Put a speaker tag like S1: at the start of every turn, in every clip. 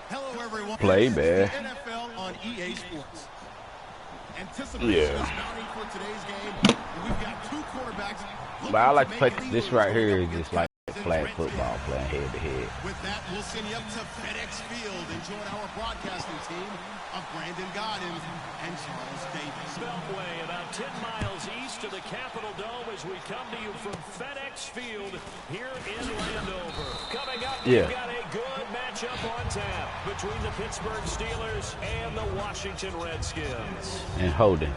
S1: Hello, everyone.
S2: Play bad.
S1: NFL on EA Sports.
S2: Yeah.
S1: For today's game. We've got two quarterbacks.
S2: But I like to play this right here is just like flag football, playing head to head.
S1: With that, we'll send you up to FedEx Field and join our broadcasting team of Brandon Godden and Charles Davis.
S3: Beltway, about 10 miles east of the Capitol Dome as we come to you from FedEx Field here in Landover. Coming up, we've got a good matchup on tap between the Pittsburgh Steelers and the Washington Redskins.
S2: And holding.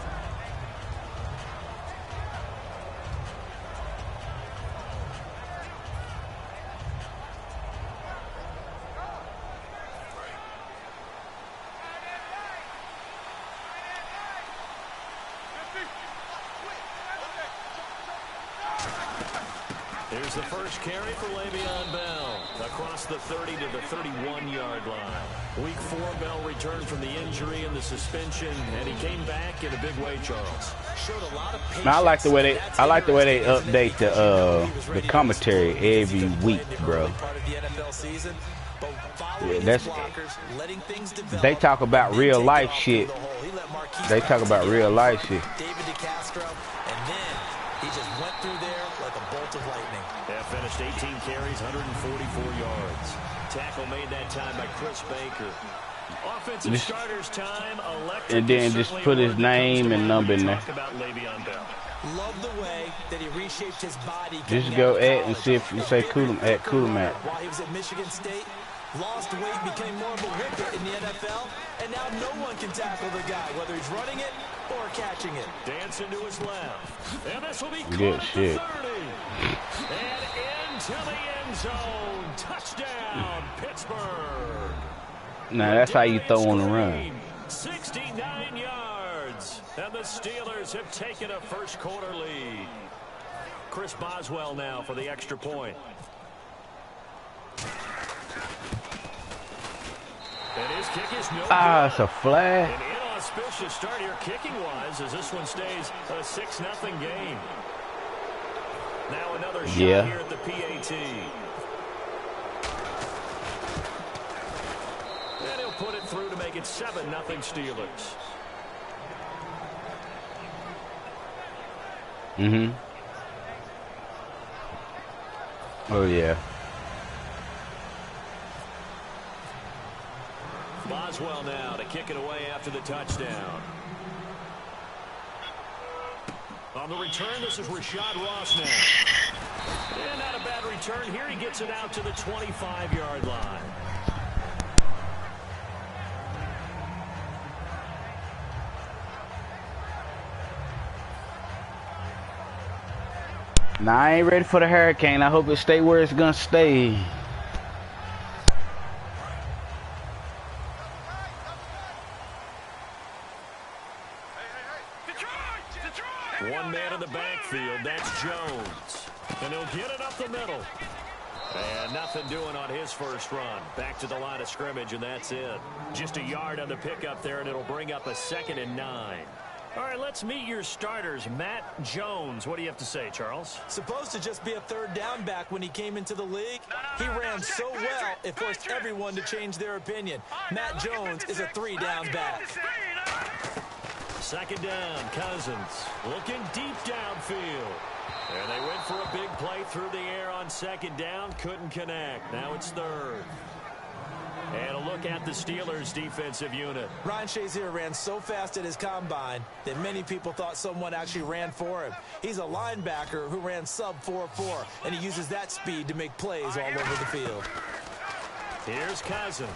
S3: Here's the first carry for Le'Veon Bell across the 30 to the 31-yard line. Week 4, Bell returned from the injury and the suspension, and he came back in a big way, Charles. Showed a lot of patience.
S2: Now, I like the way they update the commentary every week, bro. Yeah, they talk about real life shit. They talk about real life shit.
S4: David DeCastro, and then he just went through there like a bolt of lightning.
S3: Yeah, finished 18 carries, 144 yards. Tackle made that time by Chris Baker. Offensive starters time.
S2: And then just put his name and number in there.
S4: Love the way that he reshaped his body.
S2: Just go at and see if you say Kulimat.
S4: While he was at Michigan State, lost weight, became more of a wicket in the NFL, and now no one can tackle the guy, whether he's running it or catching it.
S3: Dancing to his left. And this will be
S2: good shit.
S3: 30. And into the end zone. Touchdown, Pittsburgh.
S2: Now that's how you throw on the run.
S3: 69 yards. And the Steelers have taken a first quarter lead. Chris Boswell now for the extra point. And his kick is no good.
S2: It's a flag.
S3: An inauspicious start here kicking-wise as this one stays a 6-0 game. Now another shot here at the PAT. And he'll put it through to make it 7-0 Steelers.
S2: Oh, yeah.
S3: Boswell now to kick it away after the touchdown. On the return, this is Rashad Ross now. And not a bad return here. He gets it out to the 25-yard line.
S2: Now, I ain't ready for the hurricane. I hope it stay where it's going to stay.
S3: One man in the backfield, that's Jones. And he'll get it up the middle. And nothing doing on his first run. Back to the line of scrimmage, and that's it. Just a yard on the pickup there, and it'll bring up a 2nd and 9. All right, let's meet your starters. Matt Jones. What do you have to say, Charles?
S4: Supposed to just be a third down back when he came into the league. He ran so well, it forced everyone to change their opinion. Matt Jones is a 3-down back.
S3: 2nd down, Cousins looking deep downfield. And they went for a big play through the air on 2nd down. Couldn't connect. Now it's 3rd. And a look at the Steelers' defensive unit.
S4: Ryan Shazier ran so fast at his combine that many people thought someone actually ran for him. He's a linebacker who ran sub 4.4, and he uses that speed to make plays all over the field.
S3: Here's Cousins.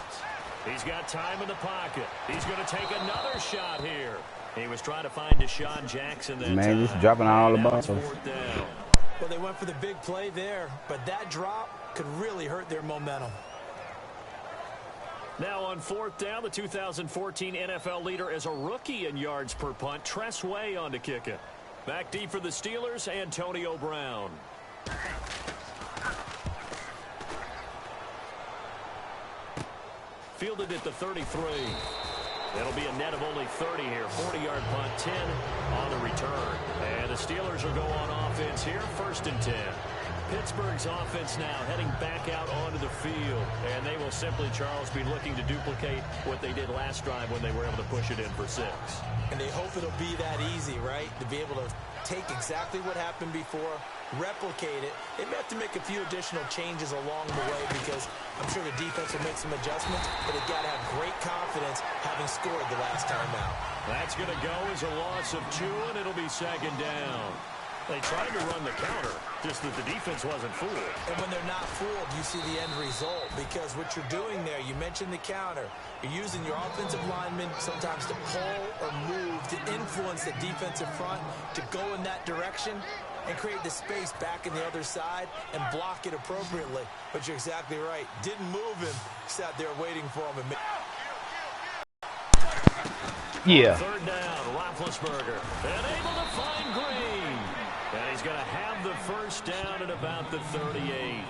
S3: He's got time in the pocket. He's going to take another shot here. He was trying to find Deshaun Jackson that time.
S2: Just dropping all the balls.
S4: Well, they went for the big play there, but that drop could really hurt their momentum.
S3: Now on 4th down, the 2014 NFL leader as a rookie in yards per punt, Tress Way on to kick it. Back deep for the Steelers, Antonio Brown. Fielded at the 33. That'll be a net of only 30 here. 40-yard punt, 10 on the return. And the Steelers will go on offense here, 1st and 10. Pittsburgh's offense now heading back out onto the field. And they will simply, Charles, be looking to duplicate what they did last drive when they were able to push it in for 6.
S4: And they hope it'll be that easy, right? To be able to take exactly what happened before, replicate it. They may have to make a few additional changes along the way because I'm sure the defense will make some adjustments, but they've got to have great confidence having scored the last time out.
S3: That's going to go as a loss of 2, and it'll be 2nd down. They tried to run the counter, just that the defense wasn't fooled.
S4: And when they're not fooled, you see the end result because what you're doing there, you mentioned the counter. You're using your offensive linemen sometimes to pull or move to influence the defensive front to go in that direction and create the space back in the other side and block it appropriately. But you're exactly right. Didn't move him, sat there waiting for him.
S2: Yeah.
S3: 3rd down, Roethlisberger. And able to find Green. And he's going to have the 1st down at about the 38.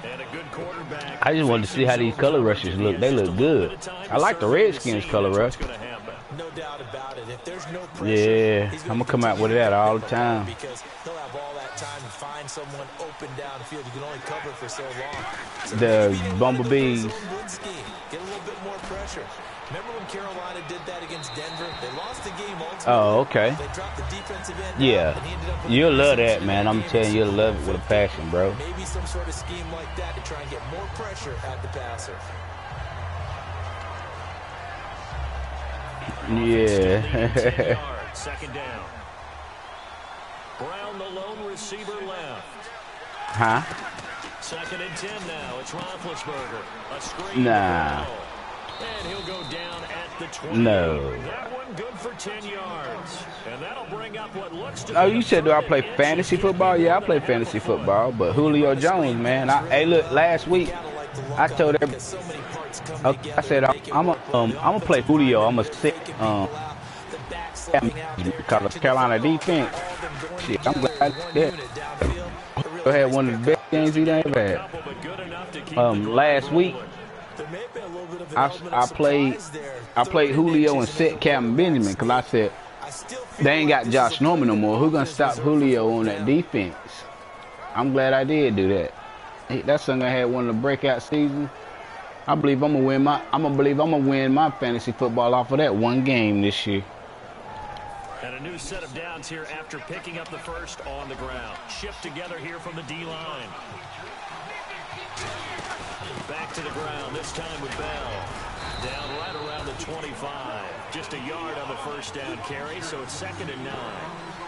S3: And a good quarterback.
S2: I just wanted to see how these color rushes look. They look good. I like the Redskins color rush.
S4: No doubt about it. If there's no pressure,
S2: Yeah, I'm going to come out with that all the time.
S4: Because he'll have all that time to find someone open downfield. You can only cover for so long. So
S2: The Bumblebees.
S4: Get a little bit more pressure. Remember when Carolina did that against Denver? They lost the game ultimately.
S2: Oh, okay.
S4: They dropped the defensive end.
S2: Yeah. You'll love that, man. I'm telling you, you'll love it with a passion, bro.
S4: Maybe some sort of scheme like that to try and get more pressure at the passer.
S2: Yeah.
S3: 2nd down. Brown, the lone receiver, left.
S2: Huh?
S3: 2nd and 10 now. It's Roethlisberger. A screen.
S2: Nah.
S3: And he'll go down at the 20.
S2: No.
S3: That one good for 10 yards. And that'll bring up what looks to be.
S2: Oh, you said, do I play fantasy football? Yeah, I play fantasy football. But Julio Jones, man. Hey, look, last week, I told everybody, I said, I'm gonna play Julio. I'm gonna sit because of Carolina defense. Shit, I'm glad I did. I had one of the best games he ever had. Last week, I played Julio and set Captain Benjamin because I said they ain't got Josh Norman no more. Who gonna stop Julio on that defense? I'm glad I did do that. That son had one of the breakout seasons. I believe I'm gonna win my fantasy football off of that one game this year.
S3: And a new set of downs here after picking up the 1st on the ground. Shift together here from the D-line. Back to the ground, this time with Bell. Down right around the 25. Just a yard on the 1st down carry, so it's 2nd and 9.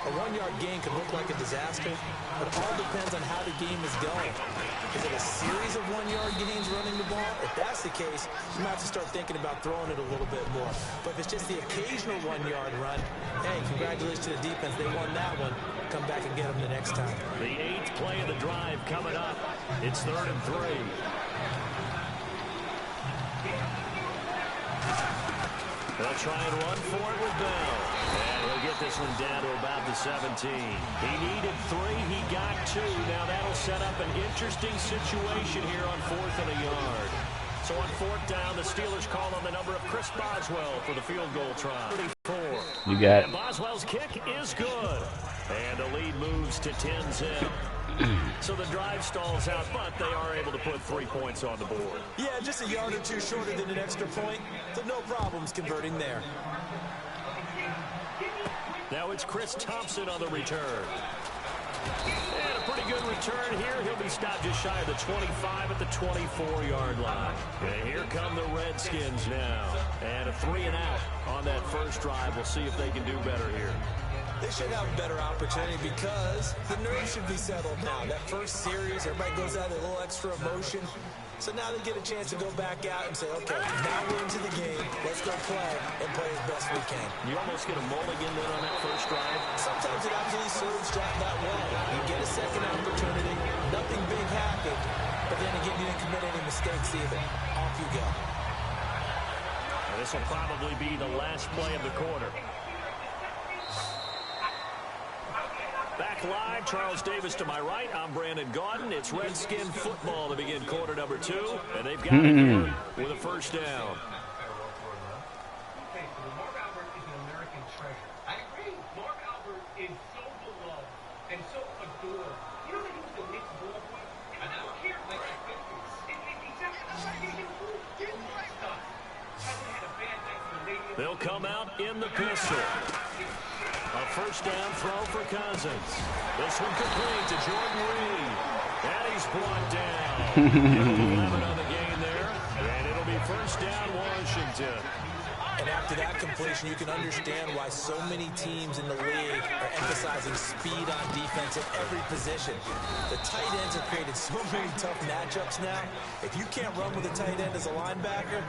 S4: A 1-yard gain can look like a disaster, but it all depends on how the game is going. Is it a series of 1-yard gains running the ball? If that's the case, you might have to start thinking about throwing it a little bit more. But if it's just the occasional 1-yard run, hey, congratulations to the defense. They won that one. Come back and get them the next time.
S3: The 8th play of the drive coming up. It's 3rd and 3. They'll try and run for it with Bell. And he'll get this one down to about the 17. He needed 3. He got 2. Now that'll set up an interesting situation here on 4th and a yard. So on 4th down, the Steelers call on the number of Chris Boswell for the field goal try. 34.
S2: You got it.
S3: And Boswell's kick is good. And the lead moves to 10-zip. So the drive stalls out, but they are able to put 3 points on the board.
S4: Yeah, just a yard or two shorter than an extra point, so no problems converting there.
S3: Now it's Chris Thompson on the return. And a pretty good return here. He'll be stopped just shy of the 25 at the 24-yard line. And here come the Redskins now. And a 3-and-out on that 1st drive. We'll see if they can do better here.
S4: They should have a better opportunity because the nerves should be settled now. That 1st series, everybody goes out with a little extra emotion. So now they get a chance to go back out and say, okay, now we're into the game. Let's go play and play as best we can.
S3: You almost get a mulligan then on that 1st drive.
S4: Sometimes it absolutely serves that way. You get a second opportunity. Nothing big happened. But then again, you didn't commit any mistakes either. Off you go.
S3: Now, this will probably be the last play of the quarter. Back live, Charles Davis to my right. I'm Brandon Gaudin. It's Redskin football to begin quarter number 2. And they've got it here with a 1st down.
S5: Mark Albert is an American treasure. I agree. Mark Albert is so beloved and so adored. You know that he was the Knicks ball
S3: They'll come out in the pistol. A first down throw for Cousins. This one complete to Jordan Reed. And he's brought down. 11 on the game there. And it'll be first down Washington.
S4: And after that completion, you can understand why so many teams in the league are emphasizing speed on defense at every position. The tight ends have created so many tough matchups now. If you can't run with a tight end as a linebacker,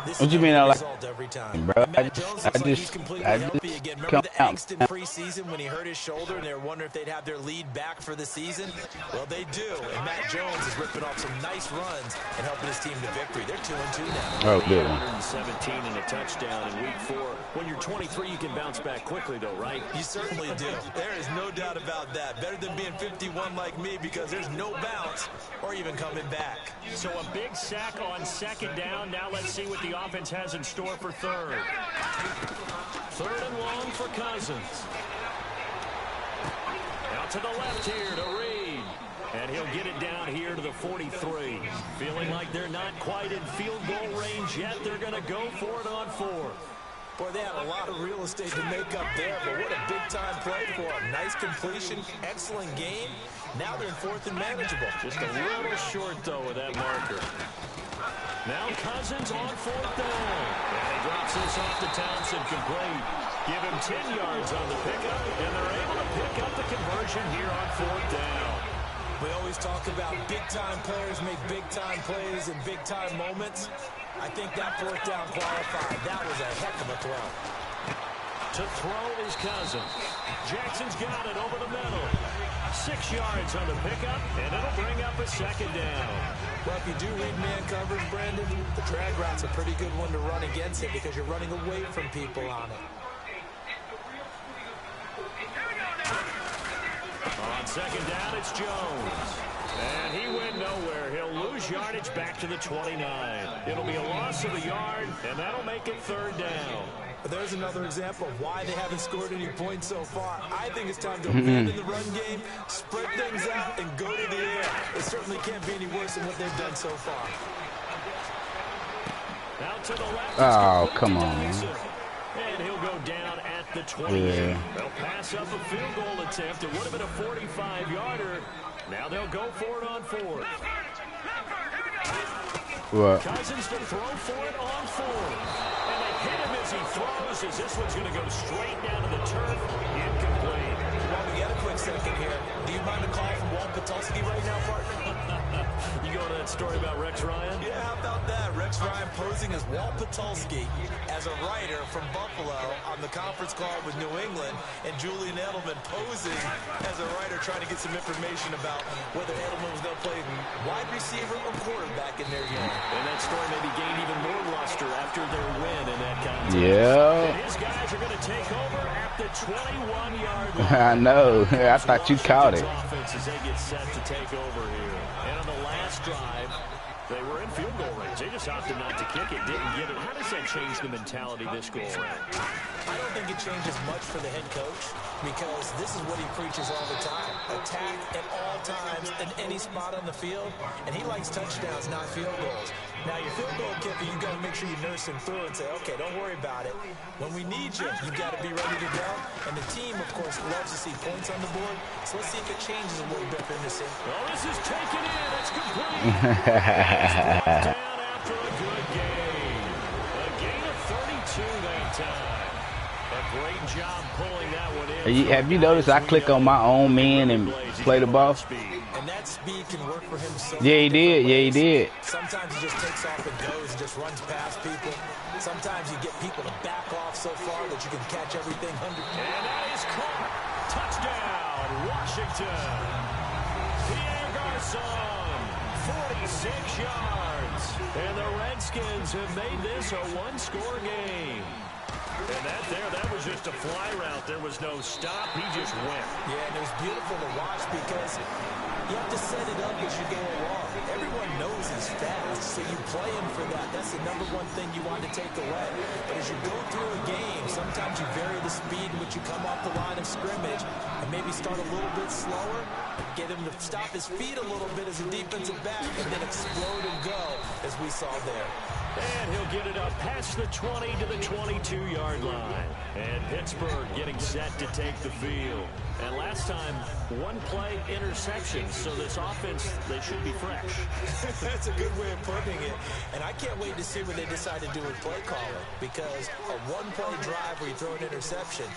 S4: this is the result every time.
S2: Bro,
S4: Matt Jones looks like he's completely healthy again. Remember the angst in preseason when he hurt his shoulder and they were wondering if they'd have their lead back for the season? Well, they do. And Matt Jones is ripping off some nice runs and helping his team to victory. They're 2-2 now.
S2: Oh, good one.
S3: 117 and a touchdown in week 4. When you're 23, you can bounce back quickly, though, right?
S4: You certainly do. There is no doubt about that. Better than being 51 like me because there's no bounce or even coming back.
S3: So a big sack on second down. Now let's see what the offense has in store for third. Third and long for Cousins. Out to the left here to Reed. And he'll get it down here to the 43. Feeling like they're not quite in field goal range yet. They're going to go for it on fourth.
S4: Boy, they had a lot of real estate to make up there, but what a big-time play for them. Nice completion, excellent game. Now they're in fourth and manageable.
S3: Just a little short, though, with that marker. Now Cousins on fourth down. And he drops this off to Townsend complete. Give him 10 yards on the pickup, and they're able to pick up the conversion here on fourth down.
S4: We always talk about big-time players make big-time plays in big-time moments. I think that fourth down qualified. That was a heck of a throw.
S3: To throw is Cousins. Jackson's got it over the middle. 6 yards on the pickup, and it'll bring up a second down.
S4: Well, if you do read man coverage, Brandon, the drag route's a pretty good one to run against it because you're running away from people on it.
S3: On second down, it's Jones. And he went nowhere. He'll lose yardage back to the 29. It'll be a loss of a yard, and that'll make it third down.
S4: But there's another example of why they haven't scored any points so far. I think it's time to abandon the run game, spread things out, and go to the air. It certainly can't be any worse than what they've done so far.
S3: Out to the left.
S2: Oh, come on, man.
S3: And he'll go down at the 28.
S2: Yeah.
S3: They'll pass up a field goal attempt. It would have been a 45-yarder. Now they'll go for it on fourth.
S2: What?
S3: Cousins to throw for it on fourth. And they hit him as he throws, as this one's going to go straight down to the turf. Incomplete.
S4: Well, we got a quick second here. Do you mind a call from Walt Patulski right now, partner?
S3: You go to that story about Rex Ryan?
S4: Yeah, how about that? Rex Ryan posing as Walt Patulski as a writer from Buffalo on the conference call with New England, and Julian Edelman posing as a writer trying to get some information about whether Edelman was going to play wide receiver or quarterback in their game.
S3: And that story maybe gained even more luster after their win in that contest.
S2: Yeah.
S3: And his guys are going to take over at the 21-yard line.
S2: I know. I thought you caught it.
S3: Offense as they get set to take over here. And on the last drive, they were in field goal range. They just opted not to kick it, didn't get it. How does that change the mentality this go around?
S4: I don't think it changes much for the head coach because this is what he preaches all the time. Attack at all times in any spot on the field, and he likes touchdowns, not field goals. Now, your field goal kicker, you've got to make sure you nurse him through and say, okay, don't worry about it. When we need you, you've got to be ready to go. And the team, of course, loves to see points on the board. So let's see if it changes a little bit for him to see.
S3: Well, this is taken in. It's complete. Down after a good gain. A gain of 32 that time. A great job pulling that one in.
S2: Have you noticed I click on my own man and play the ball?
S4: And that speed can work for him so
S2: Yeah, he did. Yeah, he did.
S4: Sometimes he just takes off and goes and just runs past people. Sometimes you get people to back off so far that you can catch everything 100 yards.
S3: And that is caught. Touchdown, Washington. Pierre Garçon, 46 yards. And the Redskins have made this a one-score game. And that was just a fly route. There was no stop. He just went.
S4: Yeah, and it was beautiful to watch because you have to set it up as you go along. Everyone knows he's fast, so you play him for that. That's the number one thing you want to take away. But as you go through a game, sometimes you vary the speed in which you come off the line of scrimmage and maybe start a little bit slower, get him to stop his feet a little bit as a defensive back, and then explode and go, as we saw there.
S3: And he'll get it up past the 20 to the 22-yard line. And Pittsburgh getting set to take the field. And last time, one play interception. So this offense, they should be fresh.
S4: That's a good way of putting it. And I can't wait to see what they decide to do with play calling. Because a one-play drive where you throw an interception,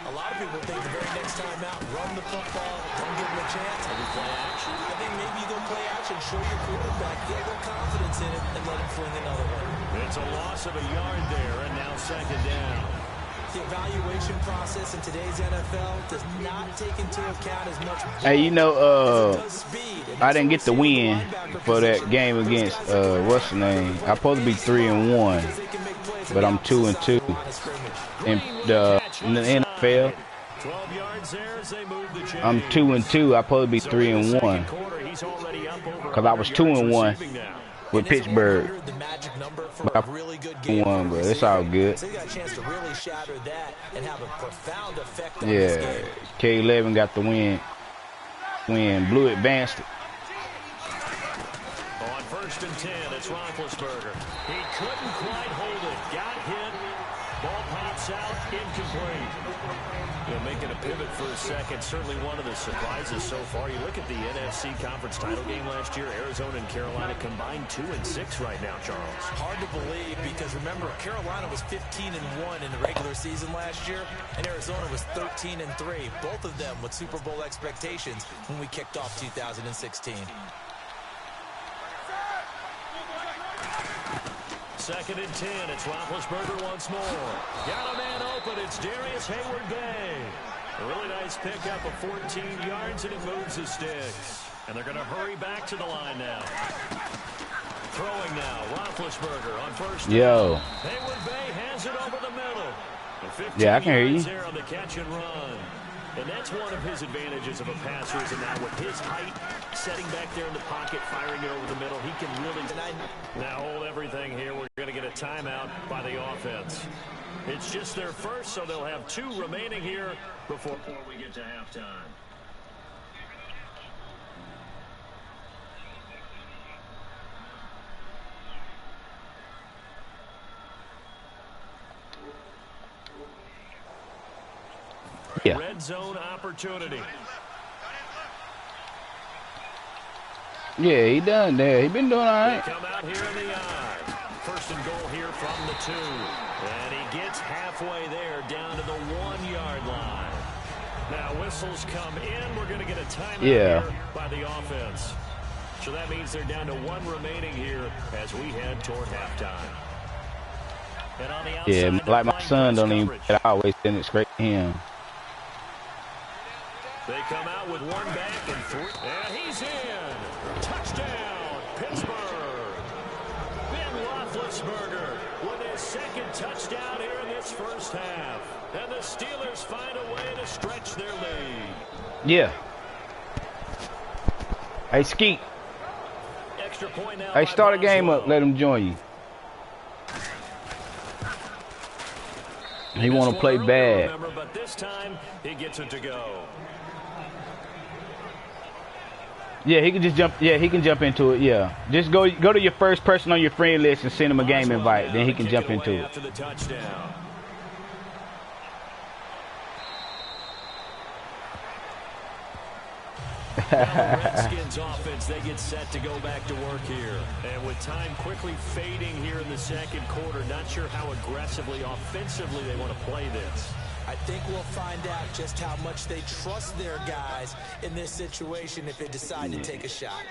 S4: a lot of people think the very next time out, run the football, don't give them a chance.
S3: Maybe play action.
S4: I think maybe you go play action, show your quarterback, get a little confidence in it, and let him fling another one.
S3: It's a loss of a yard there, and now second down.
S4: The evaluation process in today's NFL does not take into account as much.
S2: Hey, you know, I didn't get the win for that game against what's the name? I'm supposed to be 3-1, but I'm 2-2 in the NFL.
S3: 12 yards there as they move the chains.
S2: I'm 2-2. I'm supposed to be 3-1 because I was 2-1 with Pittsburgh. But I won, but it's all good.
S4: So you got a chance to really shatter that and have a profound effect on
S2: Yeah,
S4: this game.
S2: K11 got the win. Blue advanced it.
S3: On 1st and 10, it's Roethlisberger. He couldn't quite hold it. Got hit. Ball pops out. Incomplete. Making a pivot for a second. Certainly one of the surprises so far. You look at the NFC Conference title game last year. Arizona and Carolina combined 2-6 right now, Charles.
S4: Hard to believe because remember, Carolina was 15-1 in the regular season last year, and Arizona was 13-3. Both of them with Super Bowl expectations when we kicked off 2016.
S3: Second and 10, it's Roethlisberger once more. Got a man open, it's Darius Hayward-Bay. A really nice pickup of 14 yards, and it moves the sticks. And they're going to hurry back to the line now. Throwing now, Roethlisberger on 1st down.
S2: Yo.
S3: Hayward-Bay has it over the middle.
S2: Yeah, I can hear you.
S3: There on the catch and run. And that's one of his advantages of a passer, is now with his height, setting back there in the pocket, firing it over the middle, he can really now hold everything here. We're going to get a timeout by the offense. It's just their first, so they'll have 2 remaining here before we get to halftime.
S2: Yeah.
S3: Red zone opportunity.
S2: Yeah, he done there. He been doing all right.
S3: Come out here in the eye. 1st and goal here from the 2. And he gets halfway there down to the 1-yard line. Now whistles come in. We're going to get a timeout here by the offense. So that means they're down to 1 remaining here as we head toward halftime. And on the outside,
S2: Yeah, like my son don't even, I always send it straight to him.
S3: They come out with 1 back and 3. And he's in. Touchdown, Pittsburgh. Ben Roethlisberger with his 2nd touchdown here in this first half. And the Steelers find a way to stretch their lead.
S2: Yeah. Hey, Skeet.
S3: Extra point now.
S2: Hey, start a game up. Let him join you. He want to play bad.
S3: Remember, but this time he gets it to go.
S2: Yeah, he can just jump. Yeah, he can jump into it. Yeah, just go to your first person on your friend list and send him a game invite. Then he can jump into it.
S3: After the touchdown. Redskins offense, they get set to go back to work here. And with time quickly fading here in the 2nd quarter, not sure how aggressively, offensively they want to play this.
S4: I think we'll find out just how much they trust their guys in this situation if they decide to take a shot.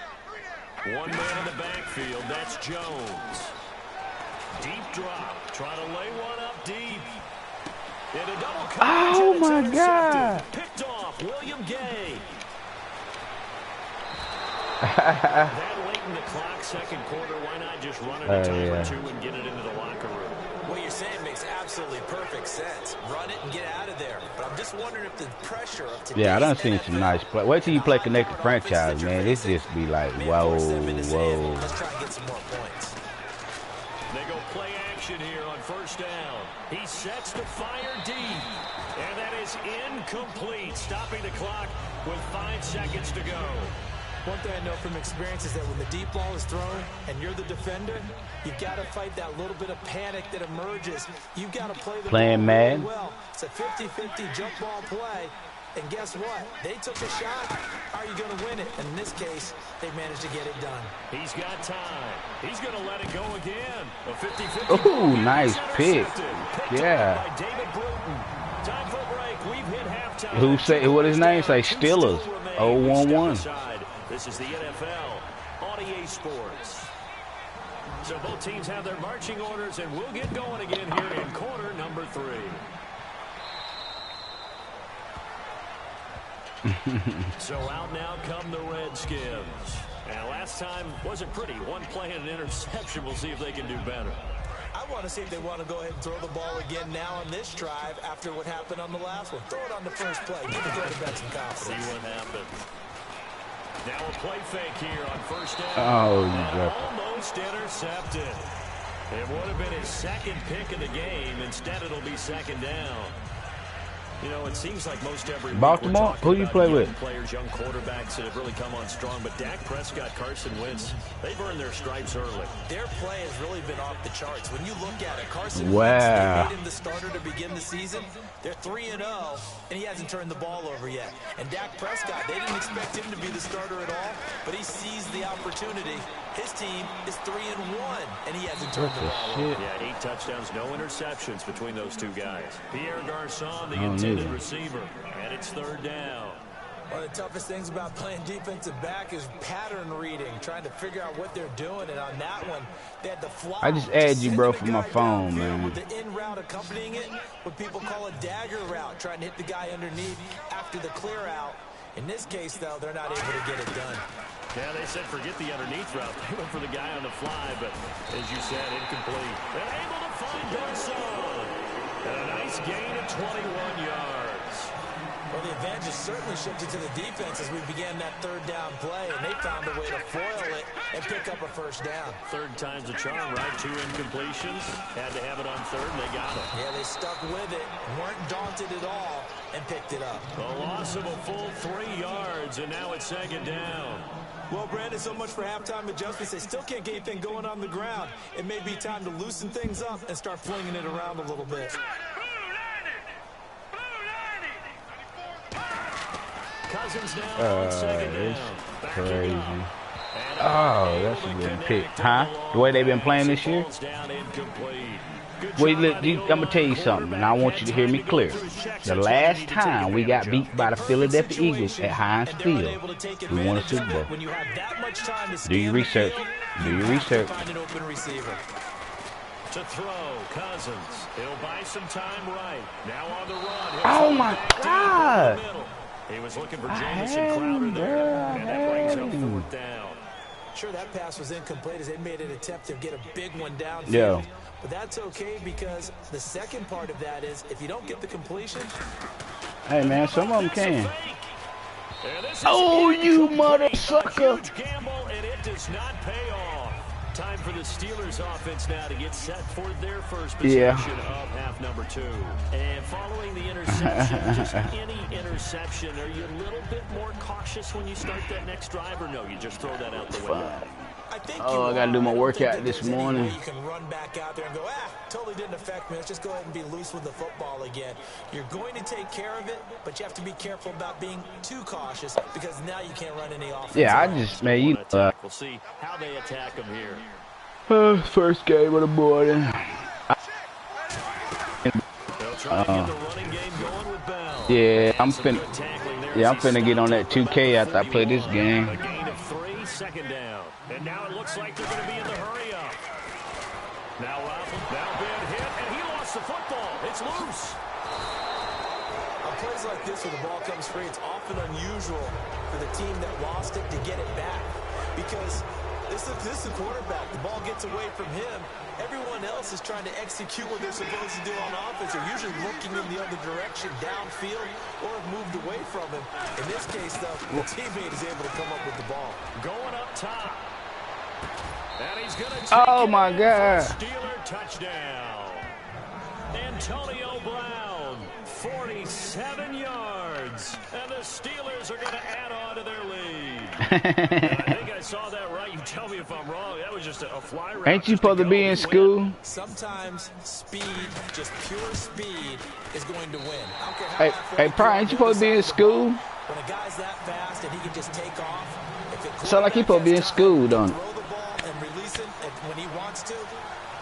S3: 1 man in the backfield, that's Jones. Deep drop, try to lay one up deep. In a double coverage,
S2: oh my God.
S3: Picked off, William Gay. That late in the clock, 2nd quarter, why not just run it a time or 2 and get it into the locker room?
S4: What you're saying makes absolutely perfect sense. Run it and get out of there. But I'm just wondering if the pressure of today's
S2: Yeah, I done seen some nice play. Wait till you play Connected Franchise, man. This just be like, whoa, whoa.
S4: Let's try and get some more points.
S3: They go play action here on 1st down. He sets to fire deep. And that is incomplete, stopping the clock with 5 seconds to go.
S4: One thing I know from experience is that when the deep ball is thrown and you're the defender, you've got to fight that little bit of panic that emerges. You've got to play the ball really well. It's a 50-50 jump ball play. And guess what? They took a shot. How are you going to win it? And in this case, they managed to get it done.
S3: He's got time. He's going to let it go again. A 50-50.
S2: Oh, nice pick. Yeah.
S3: By David Bruton. Time for a break. We've hit halftime.
S2: Who say what his name say? Steelers. 0-1-1.
S3: This is the NFL on EA Sports. So both teams have their marching orders, and we'll get going again here in quarter number 3. So out now come the Redskins. And last time wasn't pretty. One play and an interception. We'll see if they can do better.
S4: I want to see if they want to go ahead and throw the ball again now on this drive after what happened on the last one. Throw it on the first play. Give the quarterback some confidence.
S3: See what happens. Now a play fake here on first down.
S2: Oh, you got
S3: almost intercepted. It would have been his second pick of the game. Instead, it'll be second down. You know, it seems like most every week
S2: Baltimore. Who you play with?
S3: Players, young quarterbacks that have really come on strong. But Dak Prescott, Carson Wentz, they've earned their stripes early.
S4: Their play has really been off the charts. When you look at it, Carson
S2: Wentz,
S4: they made him the starter to begin the season. They're 3-0, and he hasn't turned the ball over yet. And Dak Prescott, they didn't expect him to be the starter at all, but he seized the opportunity. His team is 3-1, and he hasn't turned the ball over.
S3: Yeah, 8 touchdowns, no interceptions between those two guys. Pierre Garçon, the intended receiver, and it's third down.
S4: One of the toughest things about playing defensive back is pattern reading, trying to figure out what they're doing. And on that one, they had the fly.
S2: I just add you, bro, from my phone, man.
S4: With the in route accompanying it, what people call a dagger route, trying to hit the guy underneath after the clear out. In this case, though, they're not able to get it done.
S3: Yeah, they said forget the underneath route. They went for the guy on the fly, but as you said, incomplete. They're able to find Garçon. And a nice gain of 21 yards.
S4: Well, the advantage is certainly shifted to the defense as we began that third down play, and they found a way to foil it and pick up a first down.
S3: Third time's a charm, right? 2 incompletions. Had to have it on third, and they got it.
S4: Yeah, they stuck with it, weren't daunted at all, and picked it up.
S3: A loss of a full 3 yards, and now it's second down.
S4: Well, Brandon, so much for halftime adjustments. They still can't get anything going on the ground. It may be time to loosen things up and start flinging it around a little bit.
S3: Cousins now on second down.
S2: Crazy. Oh, that's a good pick. Huh? The way they've been playing this year? Wait, look, I'm going to tell you something, and I want you to hear me clear. The last time we got beat by the Philadelphia Eagles at Heinz Field, we won a Super Bowl. Do your research. Do your research.
S3: To throw, Cousins. He'll buy some time right. Now on the run.
S2: Oh, my God.
S3: He was looking for Jamison Crowder there, and that brings him fourth down.
S4: Sure, that pass was incomplete as they made an attempt to get a big one downfield.
S2: Yeah.
S4: But that's okay because the second part of that is if you don't get the completion.
S2: Hey, man, some of them can. Oh, you mother sucker.
S3: Huge gamble, and it does not pay off. Time for the Steelers offense now to get set for their first possession of half number 2. And following the interception, just any interception, are you a little bit more cautious when you start that next drive, or no, you just throw that out the window?
S4: I think
S2: I got to do my workout this morning.
S4: You can run back out there and go, totally didn't affect me. Let's just go ahead and be loose with the football again. You're going to take care of it, but you have to be careful about being too cautious because now you can't run any offense.
S2: Yeah, I just, man, you
S3: we'll see how they attack him here.
S2: First game of the morning. Yeah, I'm finna get on that 2K after I play this game.
S3: A gain of 3, second down. And now it looks like they're going to be in the hurry up. Now bad hit, and he lost the football. It's loose.
S4: On plays like this where the ball comes free, it's often unusual for the team that lost it to get it back. Because this is the quarterback. The ball gets away from him. Everyone else is trying to execute what they're supposed to do on offense. They're usually looking in the other direction, downfield, or have moved away from him. In this case, though, the teammate is able to come up with the ball.
S3: Going up top. And he's going to
S2: oh, my God.
S3: Steeler touchdown. Antonio Brown, 47 yards. And the Steelers are going to add on to their lead. I think I saw that right. You tell me if I'm wrong. That was just a fly route.
S2: Ain't you supposed to be in school?
S4: Sometimes speed, just pure speed, is going to win. I don't care how
S2: Hey, Pryor, ain't you supposed to be in school?
S4: When a guy's that fast and he can just take off, if it
S2: So like he supposed to be in school, don't it?
S4: throw the ball and release it when he wants to,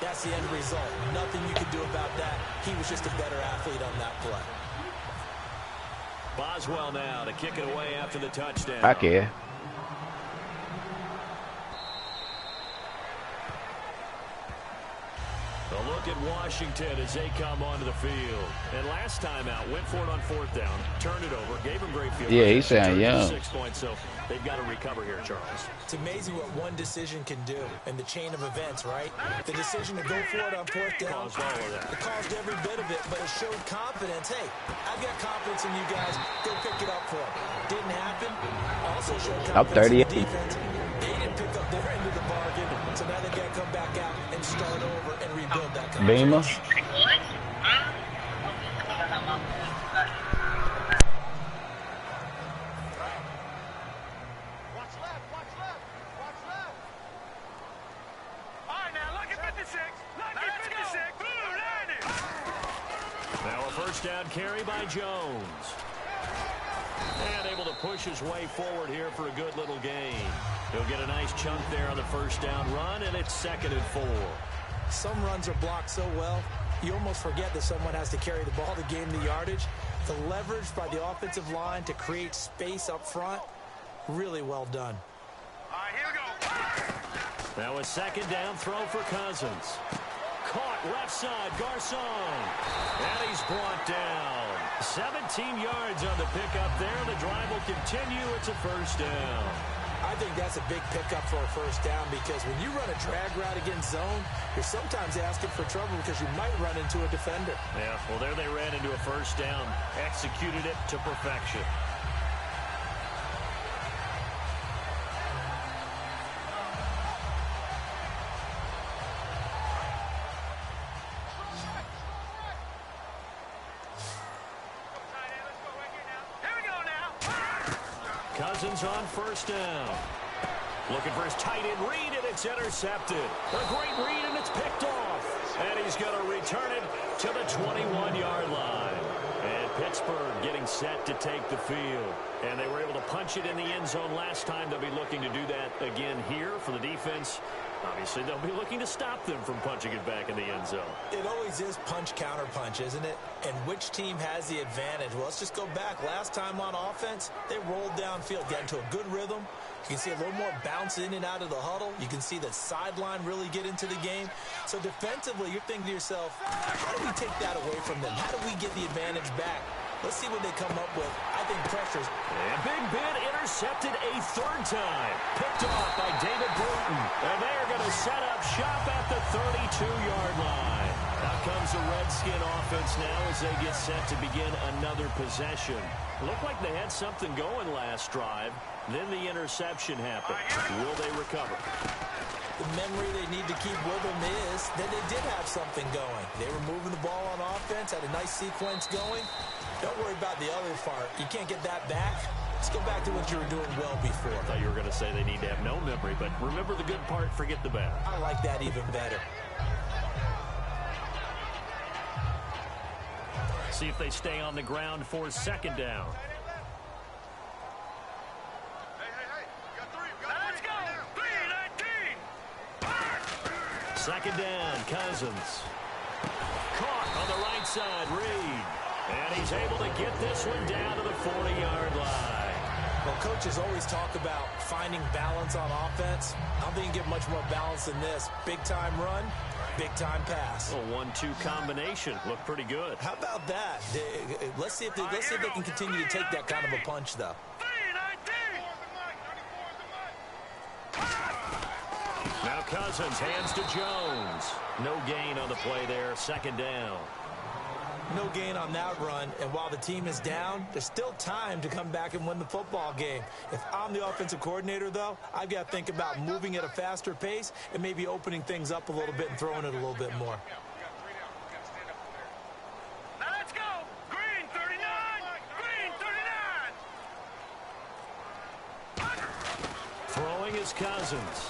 S4: that's the end result. Nothing you can do about that. He was just a better athlete on that play.
S3: Boswell now to kick it away after the touchdown.
S2: I care.
S3: A look at Washington as they come onto the field. And last time out, went for it on 4th down, turned it over, gave him great field.
S2: Yeah, he sound young.
S3: 6 points, so they've got to recover here, Charles.
S4: It's amazing what one decision can do in the chain of events, right? The decision to go for it on 4th down,
S3: Caused all of that.
S4: it caused every bit of it, but it showed confidence. Hey, I've got confidence in you guys. Go pick it up for them. Didn't happen. Also showed
S2: Up
S4: confidence
S2: 38.
S4: in the defense. They didn't pick up their end of the bargain, so now they got to come back out and start over and rebuild that
S2: Beamer.
S4: confidence.
S3: Now a first down carry by Jones. And able to push his way forward here for a good little gain. He'll get a nice chunk there on the first down run, and it's 2nd and 4.
S4: Some runs are blocked so well, you almost forget that someone has to carry the ball to gain the yardage. The leverage by the offensive line to create space up front, really well done.
S5: All right, here we go.
S3: Now a 2nd down throw for Cousins. Caught left side, Garcon. And he's brought down. 17 yards on the pickup there. The drive will continue. It's a first down.
S4: I think that's a big pickup for a first down because when you run a drag route against zone, you're sometimes asking for trouble because you might run into a defender.
S3: Yeah, well, there they ran into a first down. Executed it to perfection. Cousins on first down. Looking for his tight end read, and it's intercepted. A great read, and it's picked off. And he's going to return it to the 21-yard line. And Pittsburgh getting set to take the field. And they were able to punch it in the end zone last time. They'll be looking to do that again here for the defense. Obviously, they'll be looking to stop them from punching it back in the end zone.
S4: It always is punch-counter-punch, isn't it? And which team has the advantage? Well, let's just go back. Last time on offense, they rolled downfield, got into a good rhythm. You can see a little more bounce in and out of the huddle. You can see the sideline really get into the game. So defensively, you're thinking to yourself, how do we take that away from them? How do we get the advantage back? Let's see what they come up with. I think pressure's...
S3: And Big Ben intercepted a 3rd time. Picked off by David Bruton. And they're going to set up shop at the 32-yard line. Out comes the Redskin offense now as they get set to begin another possession. Looked like they had something going last drive. Then the interception happened. Will they recover?
S4: The memory they need to keep with them is that they did have something going. They were moving the ball on offense, had a nice sequence going. Don't worry about the other part. You can't get that back. Let's go back to what you were doing well before.
S3: I thought you were going to say they need to have no memory, but remember the good part, forget the bad.
S4: I like that even better.
S3: See if they stay on the ground for 2nd down.
S5: Let's go. 3-19.
S3: 2nd down, Cousins. Caught on the right side, Reed. And he's able to get this one down to the 40-yard line.
S4: Well, coaches always talk about finding balance on offense. I don't think you can get much more balance than this. Big-time run, big-time pass.
S3: A 1-2 combination. Looked pretty good.
S4: How about that? Let's see if they can continue to take that kind of a punch, though.
S5: 3-19.
S3: Now Cousins hands to Jones. No gain on the play there. 2nd down.
S4: No gain on that run, and while the team is down, there's still time to come back and win the football game. If I'm the offensive coordinator, though, I've got to think about moving at a faster pace and maybe opening things up a little bit and throwing it a little bit more.
S5: Now let's go. Green 39. Green 39.
S3: is Cousins.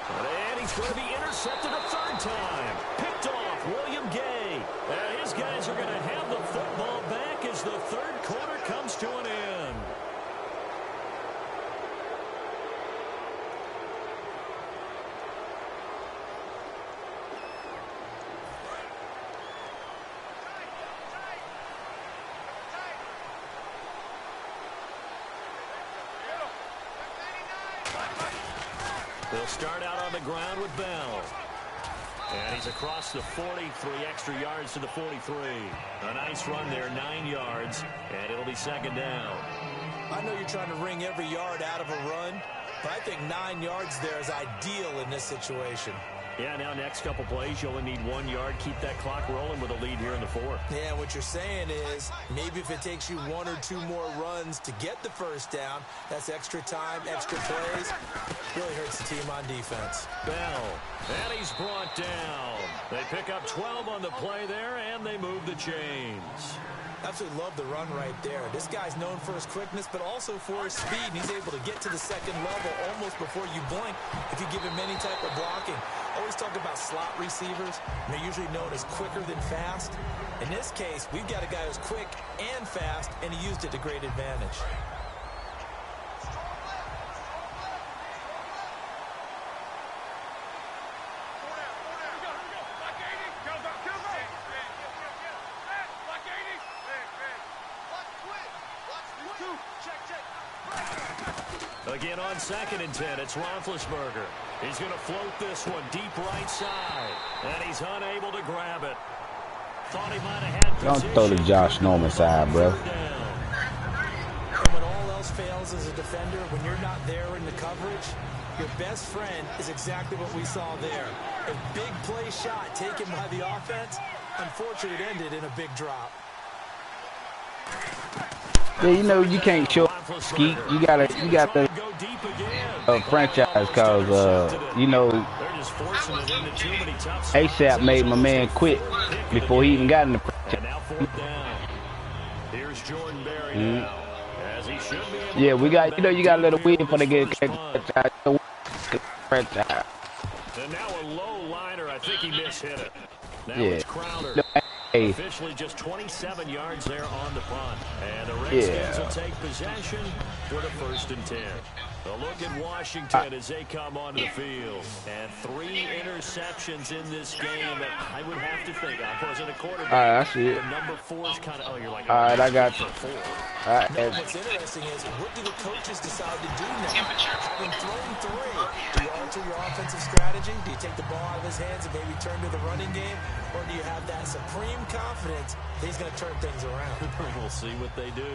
S3: And he's going to be intercepted a third time. Picked off William Gay. And his guys are going to have the football back as the third quarter comes to an end. They'll start out on the ground with Bell. And he's across the 40, 3 extra yards to the 43. A nice run there, 9 yards, and it'll be second down.
S4: I know you're trying to wring every yard out of a run, but I think 9 yards there is ideal in this situation.
S3: Yeah, now next couple plays, you only need 1 yard. Keep that clock rolling with a lead here in the fourth.
S4: Yeah, what you're saying is maybe if it takes you 1 or 2 more runs to get the first down, that's extra time, extra plays. Really hurts the team on defense.
S3: Bell, and he's brought down. They pick up 12 on the play there, and they move the chains.
S4: Absolutely love the run right there. This guy's known for his quickness, but also for his speed. And he's able to get to the second level almost before you blink if you give him any type of blocking. Always talk about slot receivers. They're usually known as quicker than fast. In this case, we've got a guy who's quick and fast, and he used it to great advantage.
S3: Again on 2nd and 10, it's Roethlisberger. He's going to float this one deep right side, and he's unable to grab it. Thought he might have had
S2: Don't
S3: position.
S2: throw the Josh Norman side, bro.
S4: And when all else fails as a defender, when you're not there in the coverage, your best friend is exactly what we saw there. A big play shot taken by the offense. Unfortunately, it ended in a big drop.
S2: Yeah, you know you can't show skeet. You gotta franchise cause you know ASAP made my man quit before he even got in the franchise.
S3: Here's Jordan Berry now, as he should be.
S2: Yeah, we got you got a little weird before they get franchise.
S3: And now a low liner. I think he mishit it. Now it's Crowder. Officially just 27 yards there on the punt. And the Redskins will take possession for the 1st and 10. A look at Washington as they come onto the field. And 3 interceptions in this game that I would have to think. I wasn't a quarterback.
S2: All right, I see it.
S3: The number 4 is kind of, you're like,
S2: all right, I got you.
S4: Now, what's interesting is, what do the coaches decide to do now? Having thrown 3, do you alter your offensive strategy? Do you take the ball out of his hands and maybe turn to the running game? Or do you have that supreme confidence that he's going to turn things around?
S3: We'll see what they do.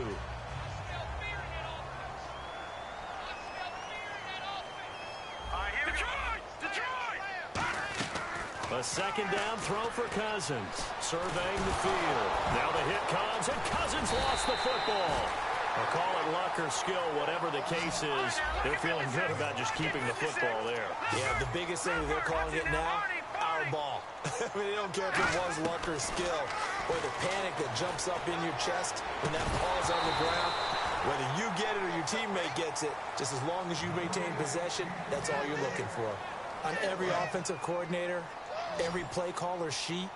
S3: A 2nd down throw for Cousins. Surveying the field. Now the hit comes, and Cousins lost the football. I'll call it luck or skill, whatever the case is. They're feeling good about just keeping the football there.
S4: Yeah, the biggest thing that they're calling it now, our ball. I mean, they don't care if it was luck or skill, or the panic that jumps up in your chest when that ball's on the ground. Whether you get it or your teammate gets it, just as long as you maintain possession, that's all you're looking for. On every offensive coordinator, every play caller sheet,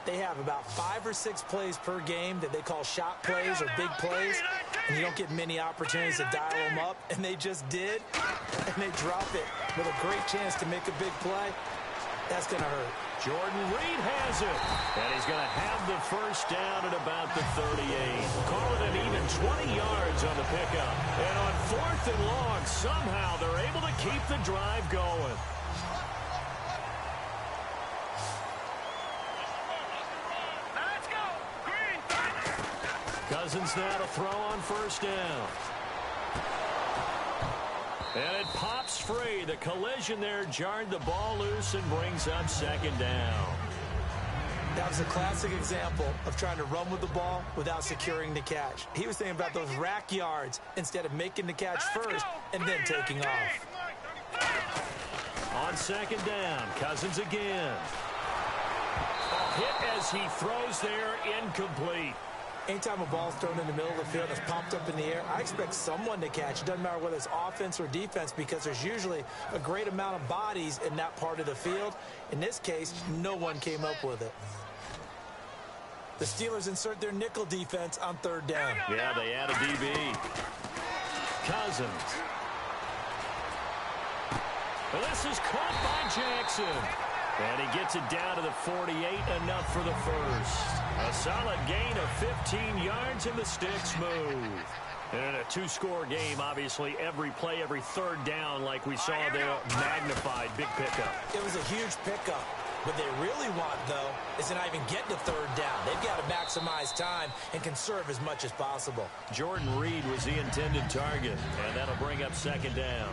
S4: they have about 5 or 6 plays per game that they call shot plays or big plays, and you don't get many opportunities to dial them up, and they just did, and they drop it with a great chance to make a big play. That's going to hurt.
S3: Jordan Reed has it, and he's going to have the first down at about the 38. Call it an even 20 yards on the pickup. And on 4th and long, somehow they're able to keep the drive going. Cousins now to throw on 1st down. And it pops free. The collision there jarred the ball loose and brings up 2nd down.
S4: That was a classic example of trying to run with the ball without securing the catch. He was thinking about those rack yards instead of making the catch first and then taking off.
S3: On 2nd down, Cousins again. A hit as he throws there, incomplete.
S4: Anytime a ball's thrown in the middle of the field that's popped up in the air, I expect someone to catch. It doesn't matter whether it's offense or defense because there's usually a great amount of bodies in that part of the field. In this case, no one came up with it. The Steelers insert their nickel defense on 3rd down.
S3: Yeah, they add a DB. Cousins. Well, this is caught by Jackson. And he gets it down to the 48, enough for the first. A solid gain of 15 yards, and the sticks move. And in a 2-score game, obviously, every play, every 3rd down, like we saw there, magnified, big pickup.
S4: It was a huge pickup. What they really want, though, is to not even get to 3rd down. They've got to maximize time and conserve as much as possible.
S3: Jordan Reed was the intended target, and that'll bring up 2nd down.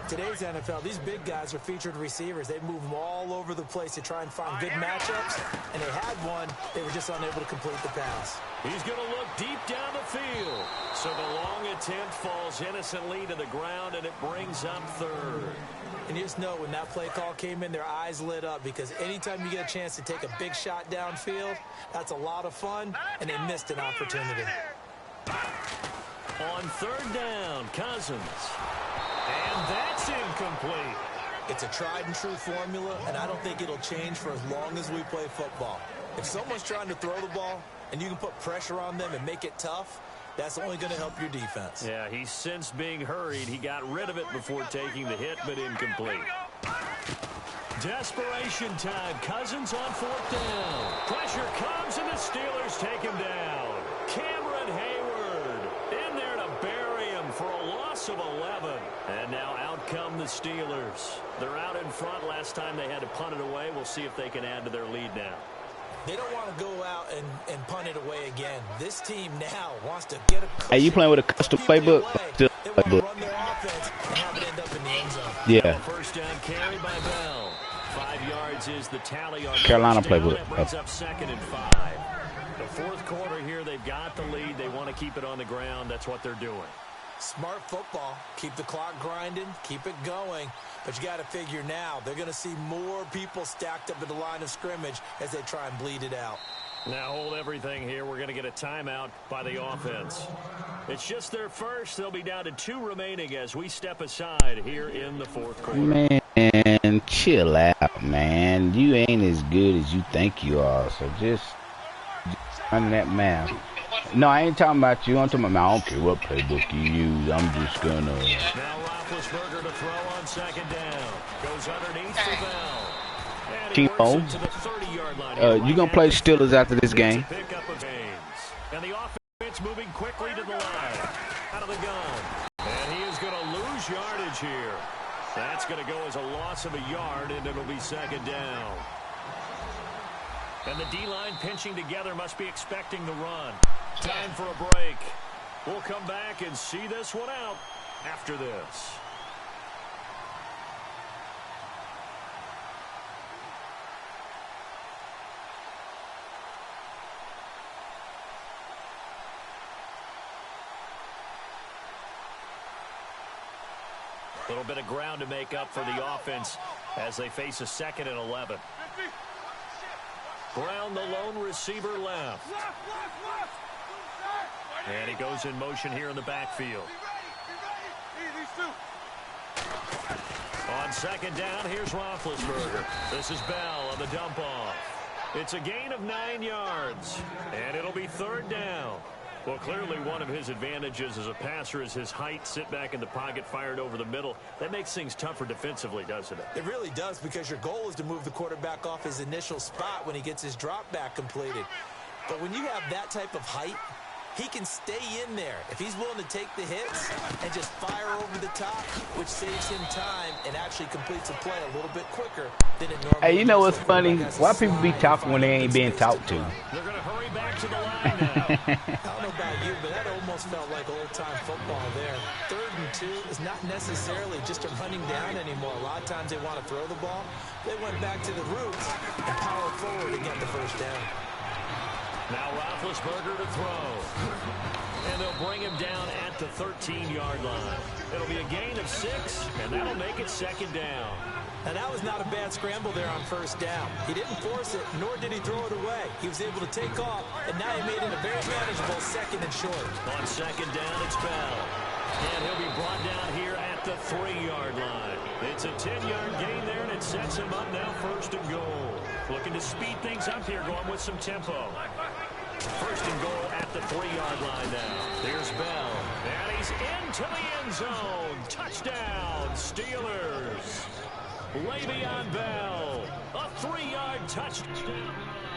S4: Today's NFL, these big guys are featured receivers. They move them all over the place to try and find good matchups, and they had one. They were just unable to complete the pass.
S3: He's going to look deep down the field. So the long attempt falls innocently to the ground, and it brings up 3rd.
S4: And you just know when that play call came in, their eyes lit up because anytime you get a chance to take a big shot downfield, that's a lot of fun, and they missed an opportunity.
S3: On 3rd down, Cousins. And that's incomplete.
S4: It's a tried-and-true formula, and I don't think it'll change for as long as we play football. If someone's trying to throw the ball and you can put pressure on them and make it tough, that's only going to help your defense.
S3: Yeah, he's since being hurried. He got rid of it before taking the hit, but incomplete. Desperation time. Cousins on 4th down. Pressure comes, and the Steelers take him down. Cameron Hayward in there to bury him for a loss of 11. And now out come the Steelers. They're out in front. Last time they had to punt it away. We'll see if they can add to their lead now.
S4: They don't want to go out and punt it away again. This team now wants to get a cushion.
S2: Hey, you playing with a custom playbook?
S4: They want to run their offense and have it end up in the end zone.
S2: Yeah.
S3: First down carry by Bell. 5 yards is the tally on
S2: Carolina playbook.
S3: That brings up 2nd and 5. The 4th quarter here, they've got the lead. They want to keep it on the ground. That's what they're doing.
S4: Smart football. Keep the clock grinding. Keep it going. But you got to figure now they're going to see more people stacked up at the line of scrimmage as they try and bleed it out.
S3: Now hold everything here. We're going to get a timeout by the offense. It's just their first. They'll be down to 2 remaining as we step aside here in the 4th quarter.
S2: Man, chill out, man. You ain't as good as you think you are. So just run that mouth. No, I ain't talking about you. I'm talking about, I don't care what playbook you use. I'm just going to.
S3: Now Roethlisberger to throw on 2nd down. Goes underneath for Bell. And he works it to the 30-yard line.
S2: You going to play Steelers after this game?
S3: Pickup of James. And the offense moving quickly to the line. Out of the gun. And he is going to lose yardage here. That's going to go as a loss of a yard, and it'll be 2nd down. And the D-line pinching together, must be expecting the run. Time for a break. We'll come back and see this one out after this. A little bit of ground to make up for the offense as they face a 2nd and 11. Brown, the lone receiver, left. And he goes in motion here in the backfield. On 2nd down, here's Roethlisberger. This is Bell on the dump off. It's a gain of 9 yards, and it'll be 3rd down. Well, clearly one of his advantages as a passer is his height. Sit back in the pocket, fired over the middle. That makes things tougher defensively, doesn't it?
S4: It really does, because your goal is to move the quarterback off his initial spot when he gets his drop back completed. But when you have that type of height, he can stay in there if he's willing to take the hits and just fire over the top, which saves him time and actually completes a play a little bit quicker than it normally.
S2: Hey, you know what's funny? Why people be talking when they ain't being talked to?
S3: They're going to hurry back to the line now.
S4: I don't know about you, but that almost felt like old-time football there. 3rd and 2 is not necessarily just a running down anymore. A lot of times they want to throw the ball. They went back to the roots and power forward to get the first down.
S3: Now Roethlisberger to throw. And they'll bring him down at the 13-yard line. It'll be a gain of 6, and that'll make it 2nd down.
S4: And that was not a bad scramble there on first down. He didn't force it, nor did he throw it away. He was able to take off, and now he made it a very manageable 2nd and short.
S3: On 2nd down, it's Bell. And he'll be brought down here at the 3-yard line. It's a 10-yard gain there, and it sets him up now 1st and goal. Looking to speed things up here, going with some tempo. 1st and goal at the 3-yard line now. There's Bell. And he's into the end zone. Touchdown, Steelers. Le'Veon Bell. A 3-yard touchdown.